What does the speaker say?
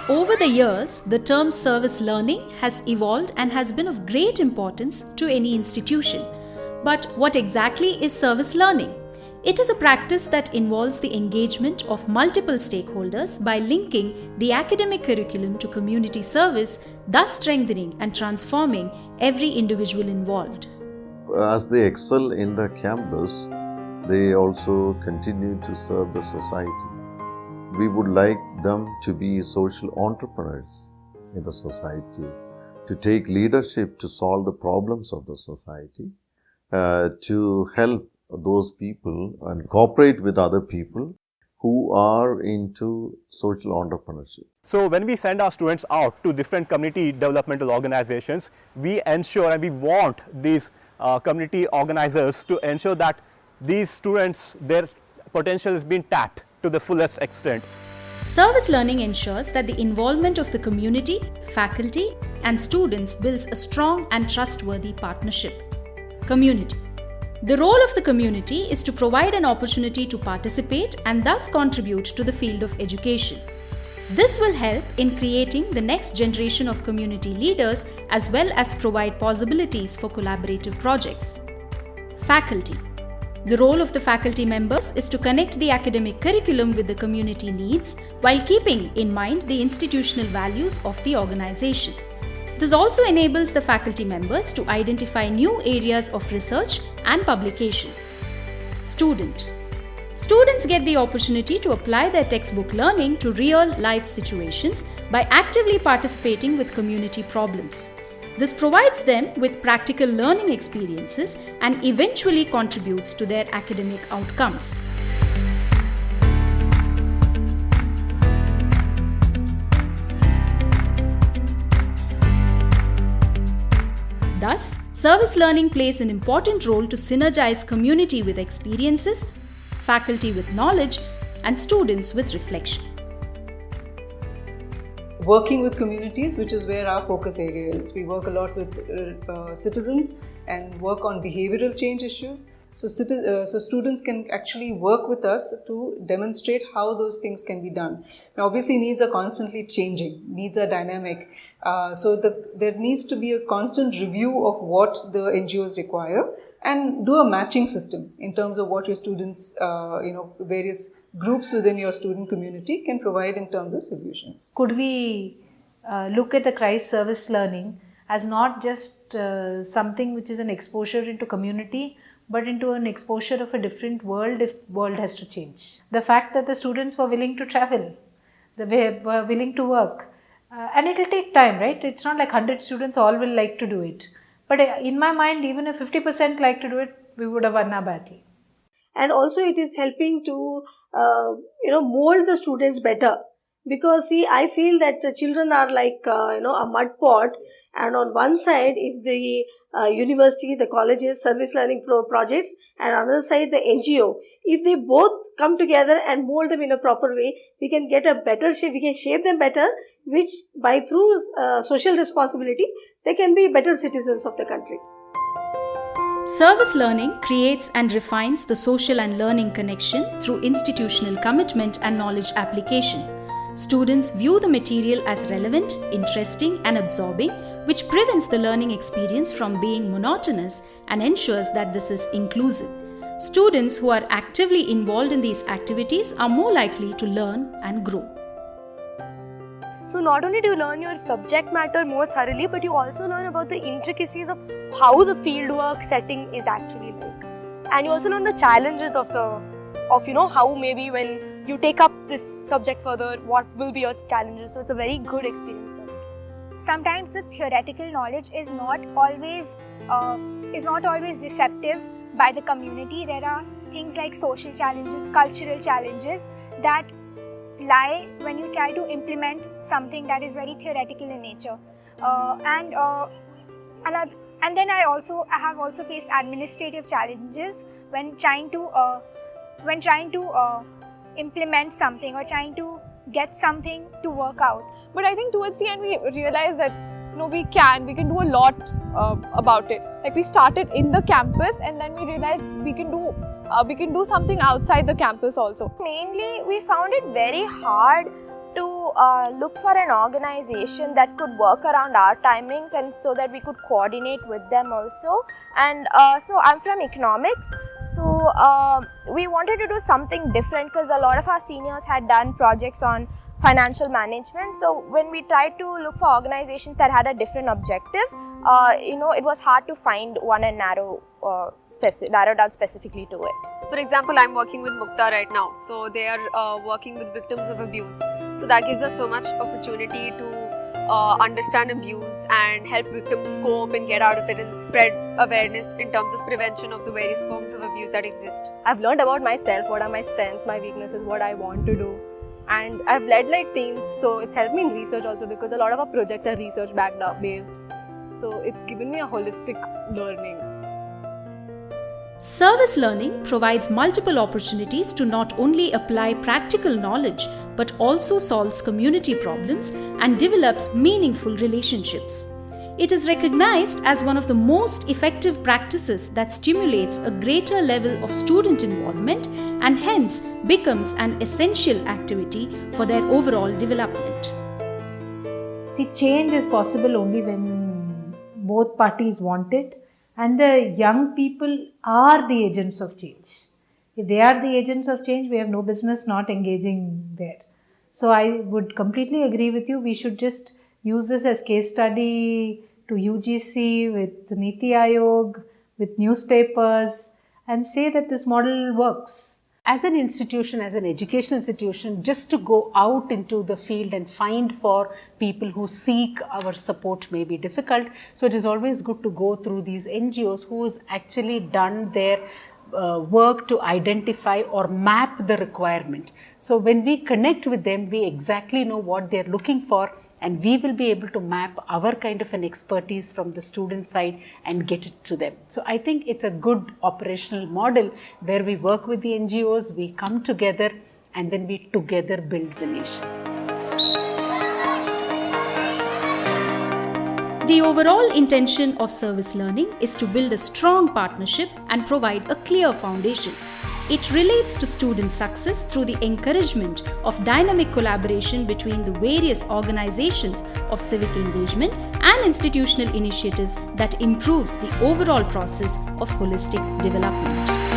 Over the years, the term service learning has evolved and has been of great importance to any institution. But what exactly is service learning? It is a practice that involves the engagement of multiple stakeholders by linking the academic curriculum to community service, thus strengthening and transforming every individual involved. As they excel in the campus, they also continue to serve the society. We would like them to be social entrepreneurs in the society, to take leadership to solve the problems of the society, to help those people and cooperate with other people who are into social entrepreneurship. So when we send our students out to different community developmental organizations, we ensure and we want these community organizers to ensure that these students, their potential is being tapped to the fullest extent. Service learning ensures that the involvement of the community, faculty, and students builds a strong and trustworthy partnership. Community. The role of the community is to provide an opportunity to participate and thus contribute to the field of education. This will help in creating the next generation of community leaders as well as provide possibilities for collaborative projects. Faculty. The role of the faculty members is to connect the academic curriculum with the community needs while keeping in mind the institutional values of the organization. This also enables the faculty members to identify new areas of research and publication. Student. Students get the opportunity to apply their textbook learning to real-life situations by actively participating with community problems. This provides them with practical learning experiences and eventually contributes to their academic outcomes. Thus, service learning plays an important role to synergize community with experiences, faculty with knowledge, and students with reflection. Working with communities, which is where our focus area is. We work a lot with citizens and work on behavioral change issues. So students can actually work with us to demonstrate how those things can be done. Now, obviously, needs are constantly changing. Needs are dynamic. There needs to be a constant review of what the NGOs require and do a matching system in terms of what your students, various groups within your student community can provide in terms of solutions. Could we look at the CRISE service learning as not just something which is an exposure into community, but into an exposure of a different world if world has to change? The fact that the students were willing to travel, they were willing to work, and it will take time, right? It's not like 100 students all will like to do it. But in my mind, even if 50% like to do it, we would have won our battle. And also it is helping to mold the students better, because see, I feel that children are like a mud pot, and on one side if the university, the colleges, service learning projects, and on the other side the NGO, if they both come together and mold them in a proper way, we can get a better shape, we can shape them better, which through social responsibility, they can be better citizens of the country. Service learning creates and refines the social and learning connection through institutional commitment and knowledge application. Students view the material as relevant, interesting, and absorbing, which prevents the learning experience from being monotonous and ensures that this is inclusive. Students who are actively involved in these activities are more likely to learn and grow. So not only do you learn your subject matter more thoroughly, but you also learn about the intricacies of how the fieldwork setting is actually like. And you also learn the challenges of how maybe when you take up this subject further, what will be your challenges. So it's a very good experience. Sometimes the theoretical knowledge is not always receptive by the community. There are things like social challenges, cultural challenges that lie when you try to implement something that is very theoretical in nature. And then I have also faced administrative challenges when trying to implement something or trying to get something to work out. But I think towards the end we realized that we can do a lot about it. Like we started in the campus and then we realized we can do something outside the campus also. Mainly we found it very hard to look for an organization that could work around our timings, and so that we could coordinate with them also. And so I'm from economics, so we wanted to do something different because a lot of our seniors had done projects on financial management. So when we tried to look for organizations that had a different objective, it was hard to find one and narrow down specifically to it. For example, I'm working with Mukta right now, so they are working with victims of abuse. So that gives us so much opportunity to understand abuse and help victims cope and get out of it and spread awareness in terms of prevention of the various forms of abuse that exist. I've learned about myself, what are my strengths, my weaknesses, what I want to do. And I've led like teams, so it's helped me in research also, because a lot of our projects are research based. So it's given me a holistic learning. Service learning provides multiple opportunities to not only apply practical knowledge but also solves community problems and develops meaningful relationships. It is recognized as one of the most effective practices that stimulates a greater level of student involvement and hence becomes an essential activity for their overall development. See, change is possible only when both parties want it, and the young people are the agents of change. If they are the agents of change, we have no business not engaging there. So I would completely agree with you. We should just use this as case study to UGC, with Niti Aayog, with newspapers, and say that this model works. As an institution, as an educational institution, just to go out into the field and find for people who seek our support may be difficult. So it is always good to go through these NGOs who has actually done their work to identify or map the requirement. So when we connect with them, we exactly know what they're looking for, and we will be able to map our kind of an expertise from the student side and get it to them. So I think it's a good operational model where we work with the NGOs, we come together, and then we together build the nation. The overall intention of service learning is to build a strong partnership and provide a clear foundation. It relates to student success through the encouragement of dynamic collaboration between the various organizations of civic engagement and institutional initiatives that improves the overall process of holistic development.